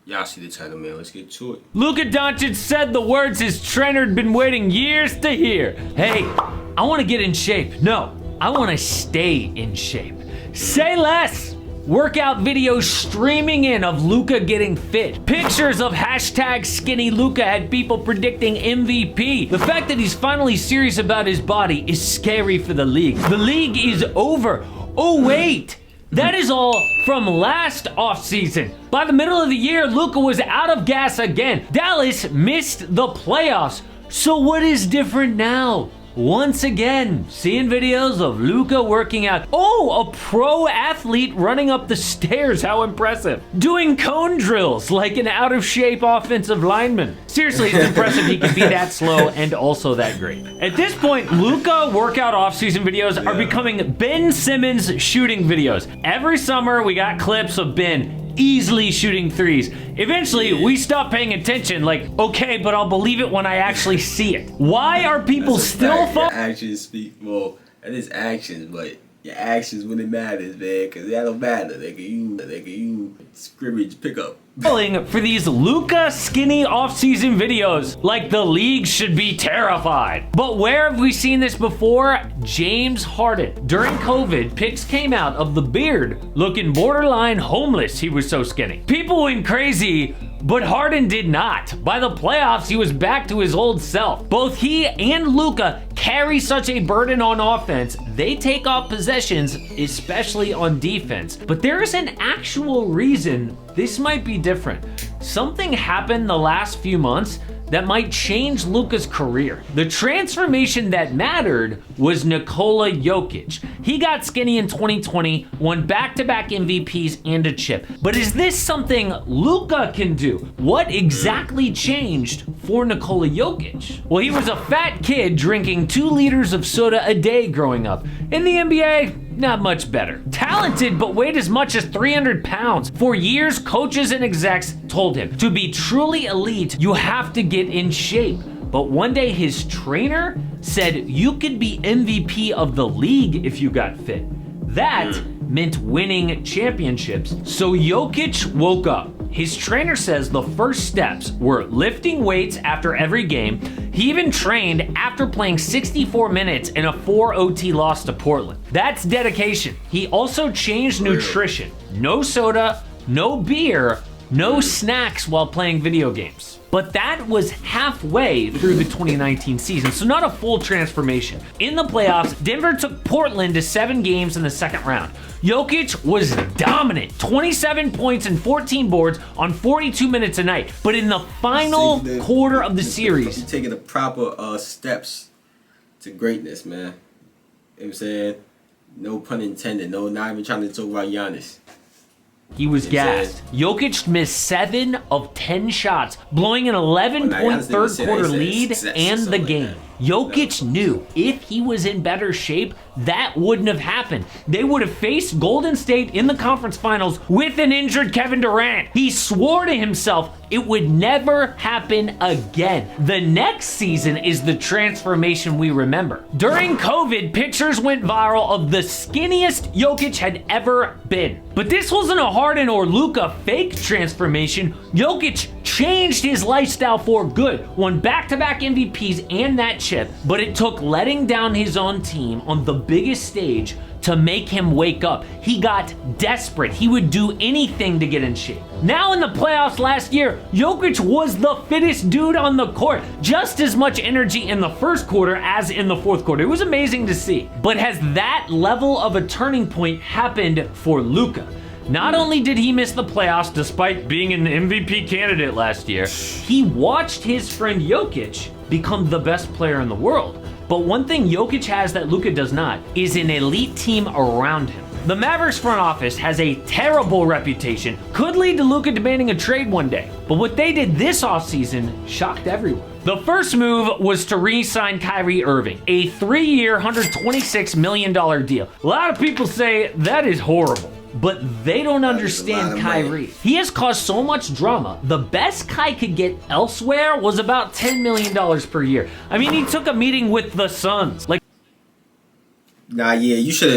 Y'all see the title, man. Let's get to it. Luka Doncic said the words his trainer had been waiting years to hear. Hey, I want to get in shape. No, I want to stay in shape. Say less. Workout videos streaming in of Luka getting fit. Pictures of hashtag skinny Luka had people predicting MVP. The fact that he's finally serious about his body is scary for the league. The league is over. Oh wait, that is all from last offseason. By the middle of the year, Luka was out of gas again. Dallas missed the playoffs. So what is different now? Once again, seeing videos of Luka working out. Oh, a pro athlete running up the stairs, how impressive. Doing cone drills like an out of shape offensive lineman. Seriously, it's impressive he can be that slow and also that great. At this point, Luka workout offseason videos are becoming Ben Simmons shooting videos. Every summer, we got clips of Ben easily shooting threes. Eventually, we stop paying attention, like, okay, but I'll believe it when I actually see it. Why are people still Your actions speak more. That is actions, but your actions when it matters, man, because that don't matter. They can you scrimmage pickup. falling for these Luka skinny offseason videos like the league should be terrified. But where have we seen this before? James Harden. During COVID, pics came out of the beard looking borderline homeless. He was so skinny. People went crazy, but Harden did not. By the playoffs, he was back to his old self. Both he and Luka carry such a burden on offense. They take off possessions, especially on defense. But there is an actual reason this might be different. Something happened the last few months that might change Luka's career. The transformation that mattered was Nikola Jokic. He got skinny in 2020, won back-to-back MVPs and a chip. But is this something Luka can do? What exactly changed for Nikola Jokic? Well, he was a fat kid drinking 2 liters of soda a day growing up. In the NBA, not much better. Talented, but weighed as much as 300 pounds. For years, coaches and execs told him, to be truly elite, you have to get in shape. But one day his trainer said you could be MVP of the league if you got fit. That meant winning championships. So Jokic woke up. His trainer says the first steps were lifting weights after every game. He even trained after playing 64 minutes in a 4 OT loss to Portland. That's dedication. He also changed nutrition. No soda, no beer, no snacks while playing video games. But that was halfway through the 2019 season, so not a full transformation. In the playoffs, Denver took Portland to 7 games in the second round. Jokic was dominant, 27 points and 14 boards on 42 minutes a night. But in the final quarter of the series, he's taking the proper steps to greatness, man. You know what I'm saying? No pun intended. No, not even trying to talk about Giannis. he was gassed. Jokic missed 7 of 10 shots, blowing an 11-point third quarter lead and the game. Jokic knew if he was in better shape, that wouldn't have happened. They would have faced Golden State in the conference finals with an injured Kevin Durant. He swore to himself it would never happen again. The next season is the transformation we remember. During COVID, pictures went viral of the skinniest Jokic had ever been. But this wasn't a Harden or Luka fake transformation. Jokic changed his lifestyle for good, won back-to-back MVPs and that chip, but it took letting down his own team on the biggest stage to make him wake up. He got desperate. He would do anything to get in shape. Now in the playoffs last year, Jokic was the fittest dude on the court. Just as much energy in the first quarter as in the fourth quarter. It was amazing to see. But has that level of a turning point happened for Luka? Not only did he miss the playoffs despite being an MVP candidate last year, he watched his friend Jokic become the best player in the world. But one thing Jokic has that Luka does not is an elite team around him. The Mavericks front office has a terrible reputation, could lead to Luka demanding a trade one day. But what they did this offseason shocked everyone. The first move was to re-sign Kyrie Irving, a 3-year, $126 million deal. A lot of people say that is horrible. But they don't understand Kyrie. He has caused so much drama. The best Kai could get elsewhere was about $10 million per year. I mean, he took a meeting with the Suns. Like, nah, yeah, I should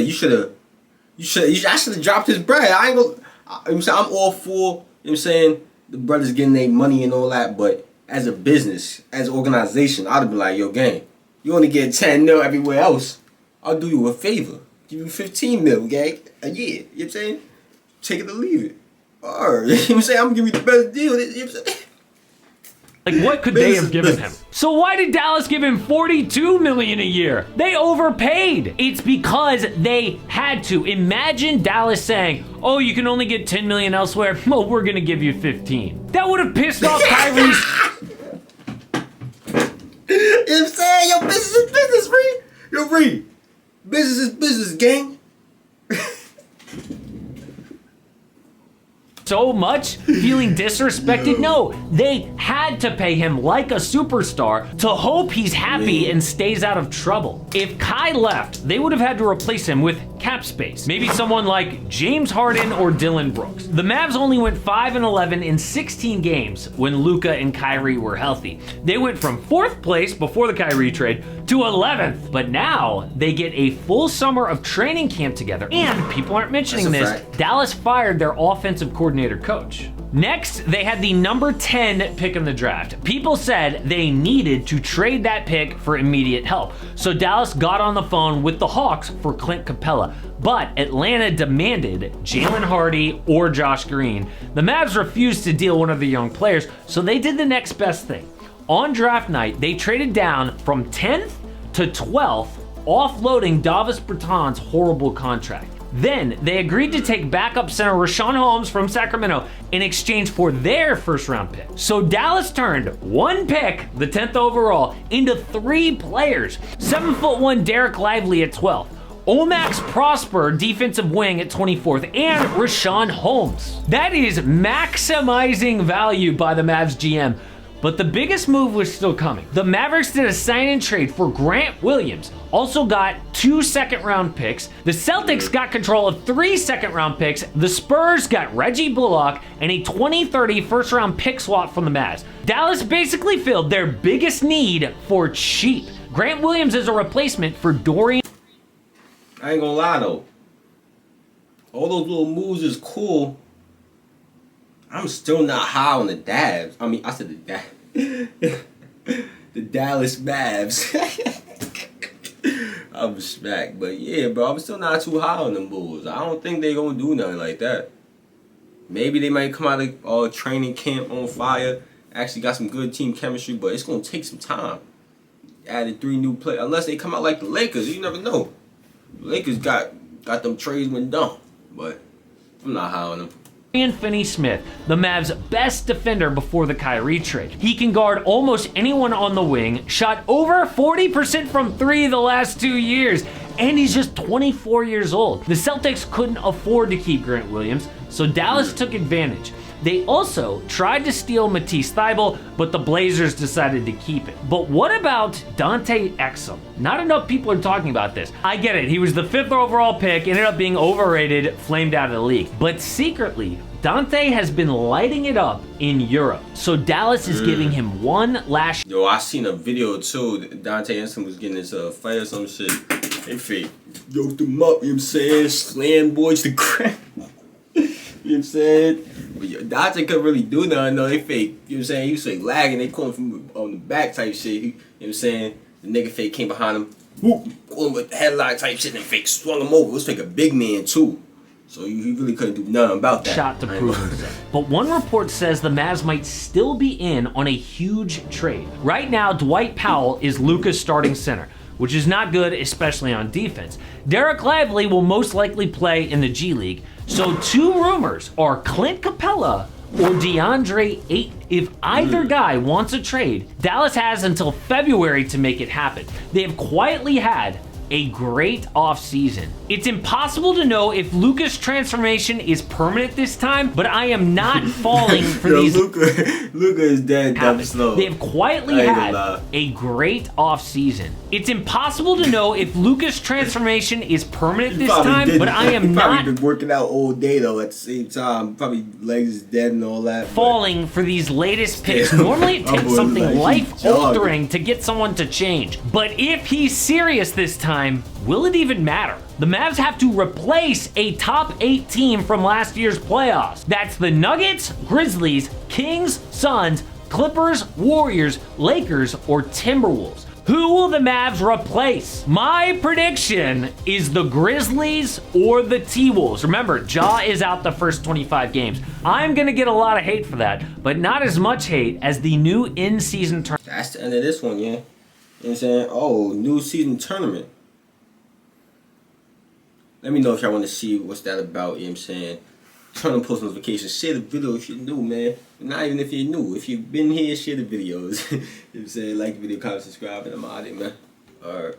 have dropped his bread. I ain't gonna. I'm all for, you know what I'm saying, the brothers getting their money and all that, but as a business, as an organization, I'd have been like, yo, gang, you only get 10 mil everywhere else. I'll do you a favor. Give you 15 mil, gang, a year. You know what I'm saying? Take it or leave it. Or, you know what I'm saying? I'm gonna give you the best deal. You know what I'm saying? Like, what could they have given him? So why did Dallas give him $42 million a year? They overpaid. It's because they had to. Imagine Dallas saying, oh, you can only get $10 million elsewhere. Well, we're gonna give you 15. That would have pissed off Kyrie. You know what I'm saying? Yo, business is business, Reed. Yo, Reed. Business is business, gang. So much? Feeling disrespected? No, they had to pay him like a superstar to hope he's happy and stays out of trouble. If Kai left, they would have had to replace him with cap space. Maybe someone like James Harden or Dylan Brooks. The Mavs only went 5-11 in 16 games when Luka and Kyrie were healthy. They went from 4th place before the Kyrie trade to 11th, but now they get a full summer of training camp together, and people aren't mentioning this, Dallas fired their offensive coordinator coach. Next, they had the number 10 pick in the draft. People said they needed to trade that pick for immediate help. So Dallas got on the phone with the Hawks for Clint Capella. But Atlanta demanded Jalen Hardy or Josh Green. The Mavs refused to deal one of the young players, so they did the next best thing. On draft night, they traded down from 10th to 12th, offloading Davis Bertans' horrible contract. Then they agreed to take backup center Rashawn Holmes from Sacramento in exchange for their first-round pick. So Dallas turned one pick, the 10th overall, into 3 players. 7'1" Derek Lively at 12th, Omax Prosper, defensive wing at 24th, and Rashawn Holmes. That is maximizing value by the Mavs GM. But the biggest move was still coming. The Mavericks did a sign-and trade for Grant Williams, also got 2 second-round picks. The Celtics got control of 3 second-round picks. The Spurs got Reggie Bullock and a 2030 first-round pick swap from the Mavs. Dallas basically filled their biggest need for cheap. Grant Williams is a replacement for Dorian. I ain't gonna lie though. All those little moves is cool. I'm still not high on the Dabs. I mean, I said the Dabs. The Dallas Mavs. I'm smacked. But yeah, bro, I'm still not too high on them Bulls. I don't think they gonna do nothing like that. Maybe they might come out of training camp on fire. Actually got some good team chemistry, but it's gonna take some time. Added 3 new players. Unless they come out like the Lakers, you never know. The Lakers got them tradesmen done. But I'm not high on them. Finney-Smith, the Mavs' best defender before the Kyrie trade. He can guard almost anyone on the wing, shot over 40% from 3 the last 2 years, and he's just 24 years old. The Celtics couldn't afford to keep Grant Williams, so Dallas took advantage. They also tried to steal Matisse Thybulle, but the Blazers decided to keep it. But what about Dante Exum? Not enough people are talking about this. I get it, he was the 5th overall pick, ended up being overrated, flamed out of the league. But secretly, Dante has been lighting it up in Europe. So Dallas is giving him one last. Yo, I seen a video too. Dante Exum was getting into a fight or some shit. They fake yoked him up, you know what I'm saying? Slam boys to crap. You know what I'm saying? But Dante couldn't really do nothing, though. They fake, you know what I'm saying? He was fake lagging. They call him from on the back type shit. You know what I'm saying? The nigga fake came behind him. Whoop, call him with the headlock type shit and fake swung him over. It was fake a big man, too. So he really couldn't do nothing about that. Shot to prove himself. But one report says the Mavs might still be in on a huge trade. Right now, Dwight Powell is Luka's starting center, which is not good, especially on defense. Derek Lively will most likely play in the G League. So 2 rumors are Clint Capella or DeAndre Ayton. If either guy wants a trade, Dallas has until February to make it happen. They have quietly had a great offseason. It's impossible to know if Luka's transformation is permanent this time, but I am not falling for these. Luka is dead dumb slow. They have quietly had a great offseason. It's impossible to know if Luka's transformation is permanent this time, but I am not been working out all day though at the same time. Probably legs is dead and all that. Falling for these latest picks. Normally it takes something life-altering to get someone to change. But if he's serious this time, time, will it even matter? The Mavs have to replace a top 8 team from last year's playoffs. That's the Nuggets, Grizzlies, Kings, Suns, Clippers, Warriors, Lakers, or Timberwolves. Who will the Mavs replace? My prediction is the Grizzlies or the T-Wolves. Remember, Ja is out the first 25 games. I'm gonna get a lot of hate for that, but not as much hate as the new in-season tournament. That's the end of this one, yeah. You know what I'm saying? Oh, new season tournament. Let me know if y'all want to see what's that about, you know what I'm saying? Turn on post notifications. Share the video if you're new, man. Not even if you're new. If you've been here, share the videos. You know what I'm saying? Like the video, comment, subscribe, and I'm out of here, man. Alright.